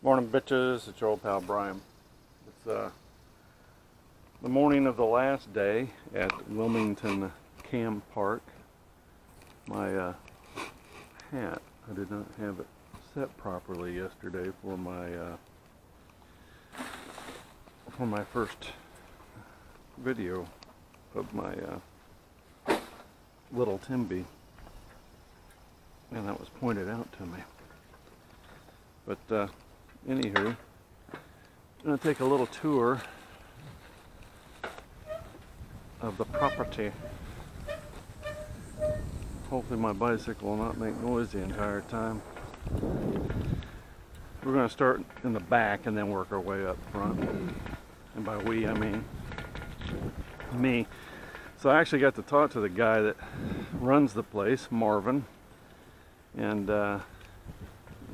Morning, bitches. It's your old pal Brian. It's the morning of the last day at Williamsburg Campark. My hat, I did not have it set properly yesterday for my first video of my little Timby, and that was pointed out to me. But anywho, I'm going to take a little tour of the property. Hopefully my bicycle will not make noise the entire time. We're going to start in the back and then work our way up front. And by we, I mean me. So I actually got to talk to the guy that runs the place, Marvin. And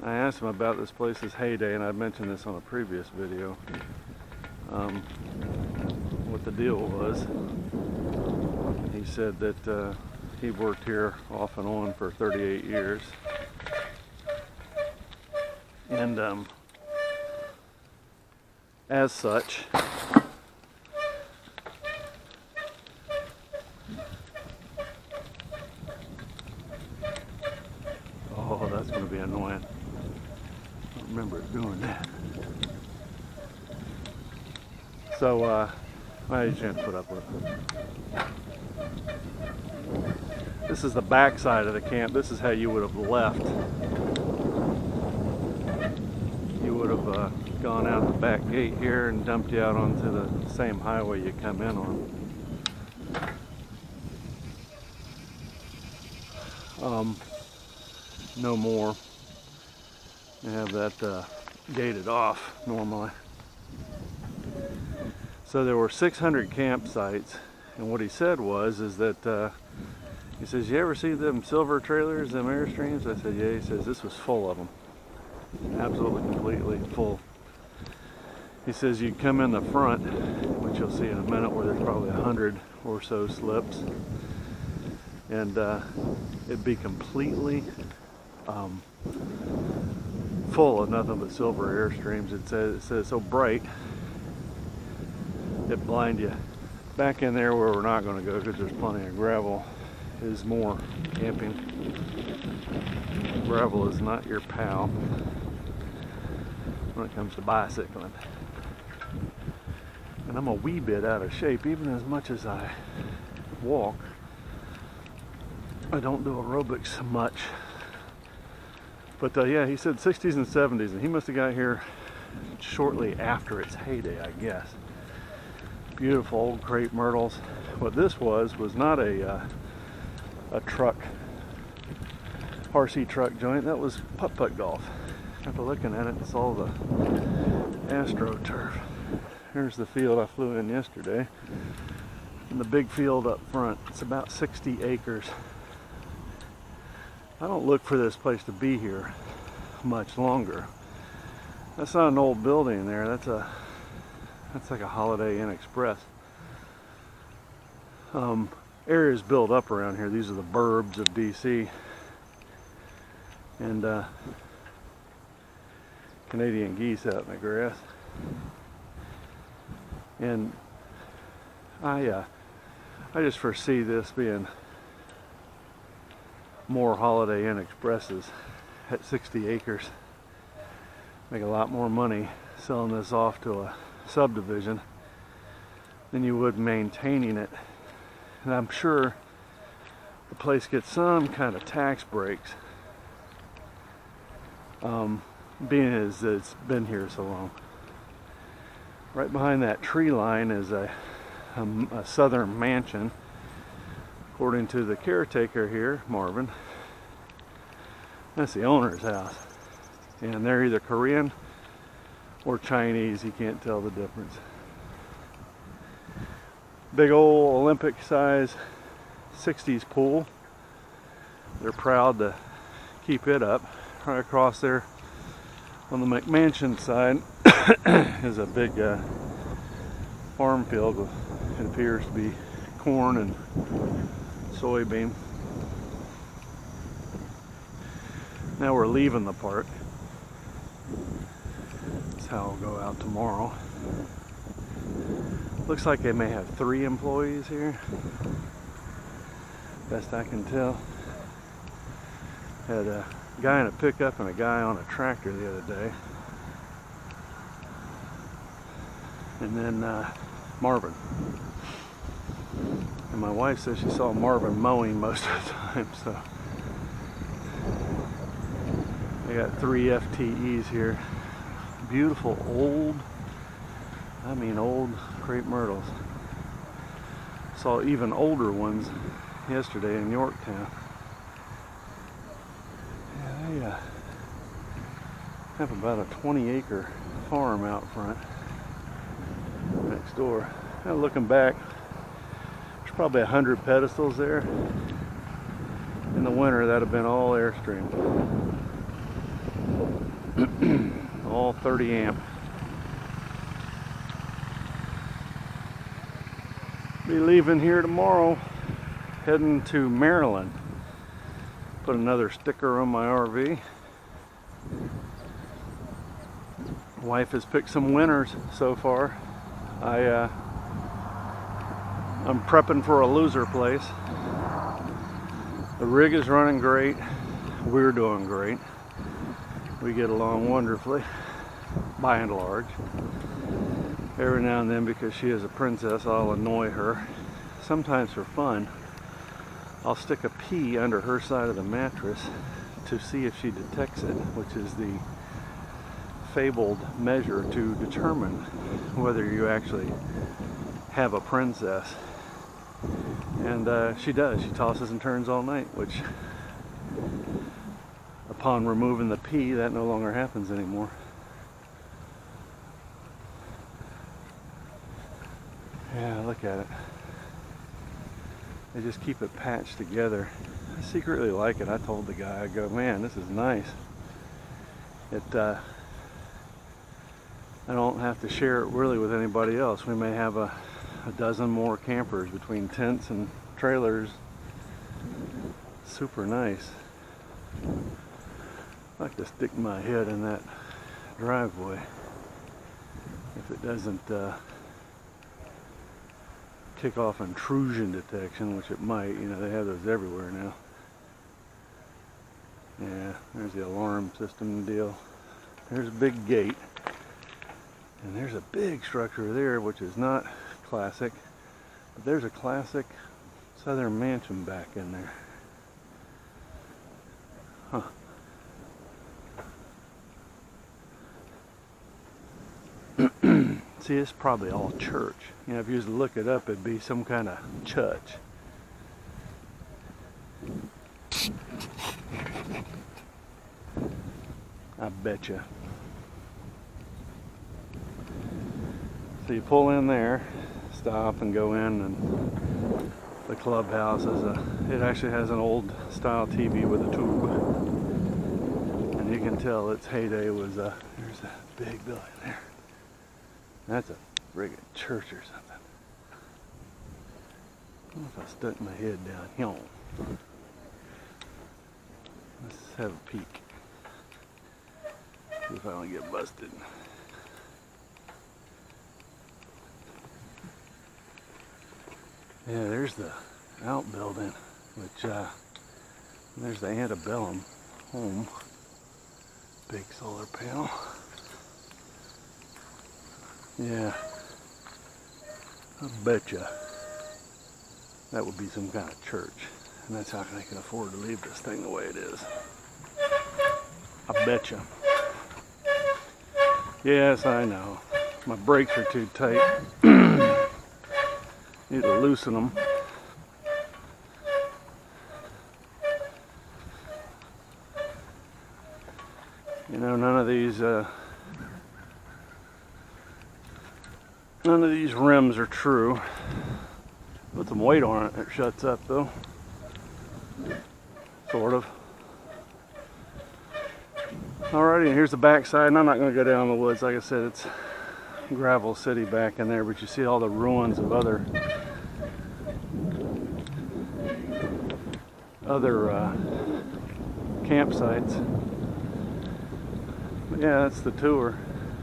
I asked him about this place's heyday, and I mentioned this on a previous video, what the deal was. He said that he worked here off and on for 38 years, and as such, oh, that's going to be annoying. I don't remember doing that. So, I had a chance to put up with it. This is the back side of the camp. This is how you would have left. You would have gone out the back gate here and dumped you out onto the same highway you come in on. No more. They have that gated off normally. So there were 600 campsites, and what he said is that he says, "You ever see them silver trailers, them Airstreams?" I said, "Yeah." He says, "This was full of them, absolutely, completely full." He says, "You'd come in the front, which you'll see in a minute, where there's probably 100 or so slips, and it'd be completely full of nothing but silver Airstreams." It says so bright it blind you. Back in there where we're not going to go because there's plenty of gravel is more camping. Gravel is not your pal when it comes to bicycling. And I'm a wee bit out of shape, even as much as I walk. I don't do aerobics much. But yeah, he said 60s and 70s, and he must have got here shortly after its heyday, I guess. Beautiful old crepe myrtles. What this was not a truck, RC truck joint. That was putt-putt golf. After looking at it, it's all the AstroTurf. Here's the field I flew in yesterday, and the big field up front. It's about 60 acres. I don't look for this place to be here much longer. That's not an old building there. That's like a Holiday Inn Express. Areas built up around here. These are the burbs of DC, and Canadian geese out in the grass. And I just foresee this being more Holiday Inn Expresses at 60 acres. Make a lot more money selling this off to a subdivision than you would maintaining it. And I'm sure the place gets some kind of tax breaks, being as it's been here so long. Right behind that tree line is a southern mansion, according to the caretaker here, Marvin. That's the owner's house, and they're either Korean or Chinese. You can't tell the difference. Big old Olympic size 60s pool. They're proud to keep it up. Right across there on the McMansion side is a big farm field with, it appears to be, corn and soybean. Now we're leaving the park. how I'll go out tomorrow. Looks like they may have 3 employees here, best I can tell. Had a guy in a pickup and a guy on a tractor the other day. And then Marvin. And my wife says she saw Marvin mowing most of the time, so I got 3 FTEs here. Beautiful old, I mean old crepe myrtles. Saw even older ones yesterday in Yorktown. Yeah, they have about a 20-acre farm out front next door. Now looking back, there's probably 100 pedestals there. In the winter, that'd have been all Airstream. All 30 amp. Be leaving here tomorrow, heading to Maryland. Put another sticker on my RV. Wife has picked some winners so far. I'm prepping for a loser place. The rig is running great. We're doing great. We get along wonderfully, by and large. Every now and then, because she is a princess, I'll annoy her. Sometimes for fun, I'll stick a pea under her side of the mattress to see if she detects it, which is the fabled measure to determine whether you actually have a princess. And she does. She tosses and turns all night, which upon removing the pea, that no longer happens anymore. Yeah, look at it. They just keep it patched together. I secretly like it. I told the guy, I go, man, this is nice. I don't have to share it really with anybody else. We may have a dozen more campers between tents and trailers. Super nice. I like to stick my head in that driveway if it doesn't kick off intrusion detection, which it might. You know, they have those everywhere now. Yeah, there's the alarm system deal. There's a big gate. And there's a big structure there, which is not classic. But there's a classic southern mansion back in there. Huh. See, it's probably all church. You know, if you was to look it up, it'd be some kind of church. I betcha. So you pull in there, stop and go in, and the clubhouse is it actually has an old style TV with a tube. And you can tell its heyday was, there's a big building there. That's a friggin' church or something. I wonder if I stuck my head down here. Let's have a peek. See if I don't get busted. Yeah, there's the outbuilding, which there's the antebellum home. Big solar panel. Yeah, I betcha that would be some kind of church, and that's how they can afford to leave this thing the way it is. I betcha. Yes, I know. My brakes are too tight. Need to loosen them. You know, none of these rims are true. Put some weight on it, it shuts up though. Sort of. Alrighty, and here's the back side, and I'm not going to go down the woods. Like I said, it's gravel city back in there, but you see all the ruins of other campsites. But yeah, that's the tour.